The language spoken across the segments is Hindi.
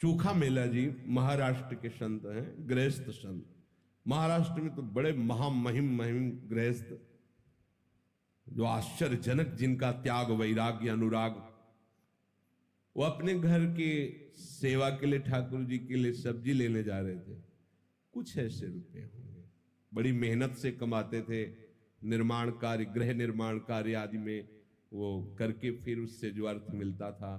चोखा मेला जी महाराष्ट्र के संत हैं, गृहस्थ संत। महाराष्ट्र में तो बड़े महामहिम महिम गृहस्थ, जो आश्चर्यजनक, जिनका त्याग वैराग्य अनुराग। वो अपने घर की सेवा के लिए ठाकुर जी के लिए सब्जी लेने जा रहे थे। कुछ ऐसे रुपए होंगे, बड़ी मेहनत से कमाते थे, निर्माण कार्य, गृह निर्माण कार्य आदि में वो करके फिर उससे जो अर्थ मिलता था।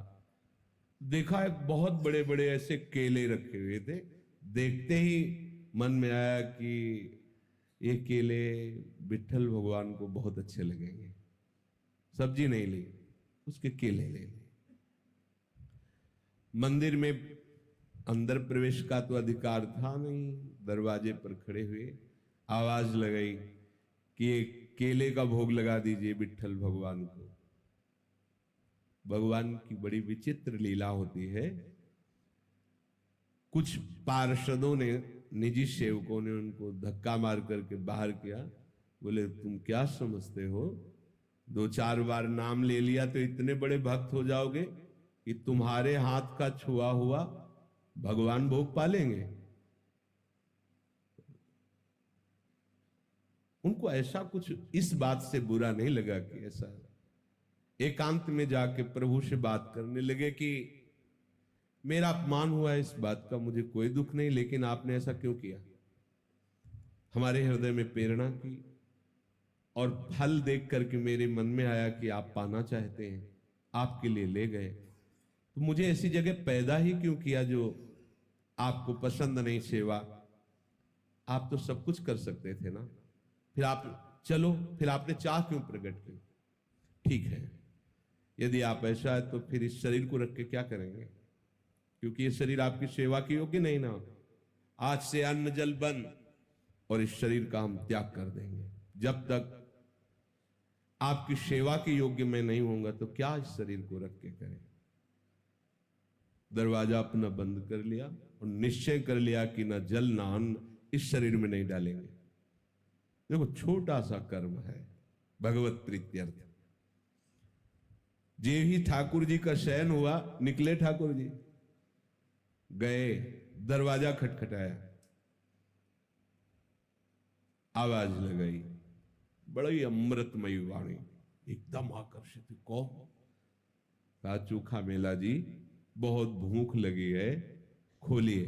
देखा एक बहुत बड़े बड़े ऐसे केले रखे हुए थे। देखते ही मन में आया कि ये केले विठल भगवान को बहुत अच्छे लगेंगे। सब्जी नहीं ली, उसके केले ले लिए। मंदिर में अंदर प्रवेश का तो अधिकार था नहीं। दरवाजे पर खड़े हुए आवाज लगाई कि एक केले का भोग लगा दीजिए विठल भगवान को। भगवान की बड़ी विचित्र लीला होती है। कुछ पार्षदों ने, निजी सेवकों ने उनको धक्का मार करके बाहर किया। बोले तुम क्या समझते हो, 2-4 बार नाम ले लिया तो इतने बड़े भक्त हो जाओगे कि तुम्हारे हाथ का छुआ हुआ भगवान भोग पालेंगे। उनको ऐसा कुछ इस बात से बुरा नहीं लगा कि ऐसा। एकांत में जाके प्रभु से बात करने लगे कि मेरा अपमान हुआ है, इस बात का मुझे कोई दुख नहीं, लेकिन आपने ऐसा क्यों किया। हमारे हृदय में प्रेरणा की और फल देख करके मेरे मन में आया कि आप पाना चाहते हैं, आपके लिए ले गए। तो मुझे ऐसी जगह पैदा ही क्यों किया जो आपको पसंद नहीं सेवा। आप तो सब कुछ कर सकते थे ना, फिर आप चलो, फिर आपने चाह क्यों प्रकट की। ठीक है, यदि आप ऐसा है तो फिर इस शरीर को रख के क्या करेंगे, क्योंकि ये शरीर आपकी सेवा के योग्य नहीं ना। आज से अन्न जल बंद और इस शरीर का हम त्याग कर देंगे। जब तक आपकी सेवा के योग्य मैं नहीं होऊंगा तो क्या इस शरीर को रख के करें। दरवाजा अपना बंद कर लिया और निश्चय कर लिया कि ना जल ना अन्न इस शरीर में नहीं डालेंगे। देखो छोटा सा कर्म है, भगवत प्रीत्यर्थ। जे ही ठाकुर जी का शयन हुआ, निकले ठाकुर जी, गए, दरवाजा खटखटाया, आवाज लगाई, बड़ी अमृतमयी वाणी, एकदम आकर्षित। कौन? कहा चोखा मेला जी, बहुत भूख लगी है, खोलिए।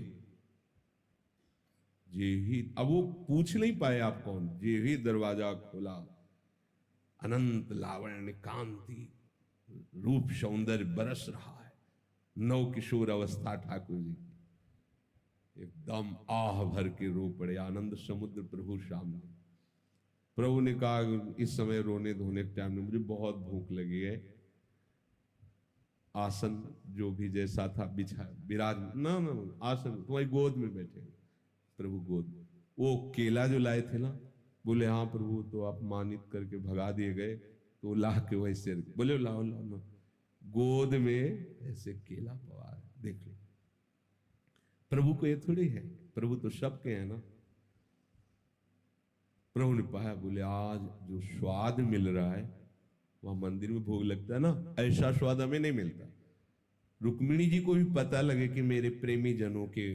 जे ही, अब वो पूछ नहीं पाए आप कौन। जे ही दरवाजा खोला, अनंत लावण्य कांति रूप सौंदर्य बरस रहा है। नव किशोर अवस्था ठाकुर जी, एकदम आह भर के रो पड़े। आनंद समुद्र प्रभु सामने। प्रभु ने कहा इस समय रोने धोने के टाइम में मुझे बहुत भूख लगी है। आसन जो भी जैसा था बिछा, विराज ना आसन तुम्हारी गोद में बैठे। प्रभु गोद में वो केला जो लाए थे ना, बोले हाँ प्रभु, तो अपमानित करके भगा दिए गए, तो ला के वैसे बोले लाओ लाओ ना। गोद में ऐसे केला पवा है, देख लो। प्रभु को ये थोड़ी है, प्रभु तो सबके हैं ना। प्रभु ने पाया, बोले आज जो स्वाद मिल रहा है वह मंदिर में भोग लगता है ना, ऐसा स्वाद हमें नहीं मिलता। रुक्मिणी जी को भी पता लगे कि मेरे प्रेमी जनों के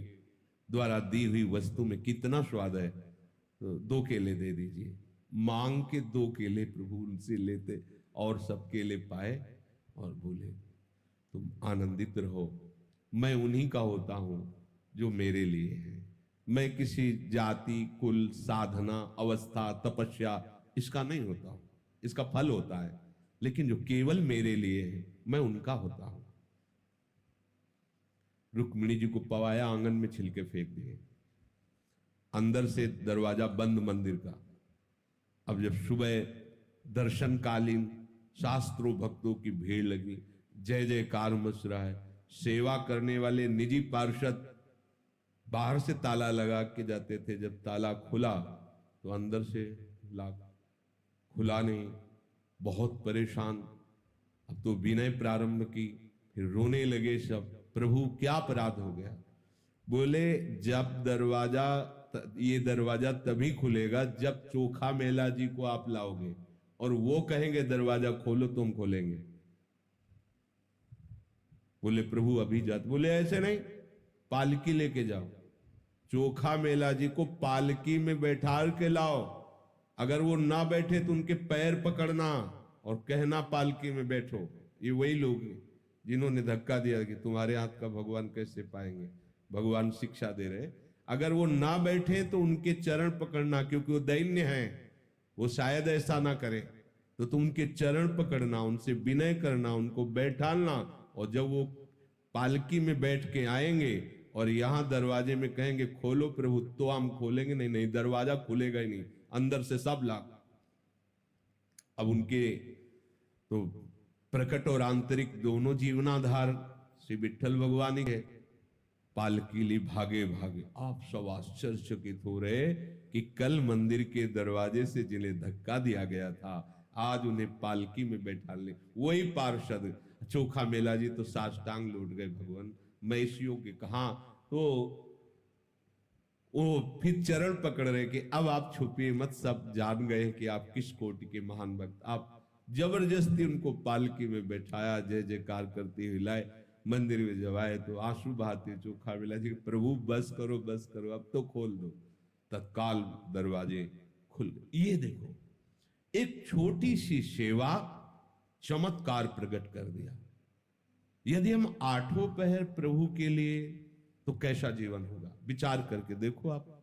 द्वारा दी हुई वस्तु में कितना स्वाद है, तो 2 केले दे दीजिए। मांग के 2 केले प्रभु उनसे लेते और सब केले पाए और बोले तुम आनंदित रहो, मैं उन्हीं का होता हूं जो मेरे लिए है। मैं किसी जाति, कुल, साधना, अवस्था, तपस्या इसका नहीं होता हूं, इसका फल होता है, लेकिन जो केवल मेरे लिए है मैं उनका होता हूं। रुक्मिणी जी को पवाया, आंगन में छिलके फेंक दिए। अंदर से दरवाजा बंद मंदिर का। अब जब सुबह दर्शनकालीन शास्त्रों भक्तों की भीड़ लगी, जय जयकार मच रहा है। सेवा करने वाले निजी पार्षद बाहर से ताला लगा के जाते थे, जब ताला खुला तो अंदर से खुला नहीं, बहुत परेशान। अब तो विनय प्रारंभ की, फिर रोने लगे सब। प्रभु क्या अपराध हो गया। बोले जब ये दरवाजा तभी खुलेगा जब चोखा मेला जी को आप लाओगे और वो कहेंगे दरवाजा खोलो तो हम खोलेंगे। बोले प्रभु अभी जाते। बोले ऐसे नहीं, पालकी लेके जाओ, चोखा मेला जी को पालकी में बैठा के लाओ। अगर वो ना बैठे तो उनके पैर पकड़ना और कहना पालकी में बैठो। ये वही लोग हैं जिन्होंने धक्का दिया कि तुम्हारे हाथ का भगवान कैसे पाएंगे। भगवान शिक्षा दे रहे, अगर वो ना बैठे तो उनके चरण पकड़ना, क्योंकि वो दैन्य हैं, वो शायद ऐसा ना करें, तो तुम उनके चरण पकड़ना, उनसे विनय करना, उनको बैठालना। और जब वो पालकी में बैठ के आएंगे और यहां दरवाजे में कहेंगे खोलो प्रभु, तो हम खोलेंगे। नहीं नहीं, दरवाजा खुलेगा ही नहीं, अंदर से सब लाग। अब उनके तो प्रकट और आंतरिक दोनों जीवनाधार श्री विठ्ठल भगवान ही है। पालकी ली भागे भागे। आप सब आश्चर्यचकित हो रहे कि कल मंदिर के दरवाजे से जिन्हें धक्का दिया गया था, आज उन्हें पालकी में बैठाने वही पार्षद चोखा मेला जी तो साष्टांग लौट गए भगवान महिषियों के। कहा तो वो फिर चरण पकड़ रहे कि अब आप छुपिए मत, सब जान गए कि आप किस कोटि के महान भक्त। आप जबरदस्ती उनको पालकी में बैठाया, जय जयकार करते हुए लाए। मंदिर में जब आए तो आंसू बहाते चोखा मेला जी, प्रभु बस करो बस करो, अब तो खोल दो। तत्काल दरवाजे खुल गए। ये देखो, एक छोटी सी सेवा चमत्कार प्रकट कर दिया। यदि हम आठों पहर प्रभु के लिए, तो कैसा जीवन होगा, विचार करके देखो आप।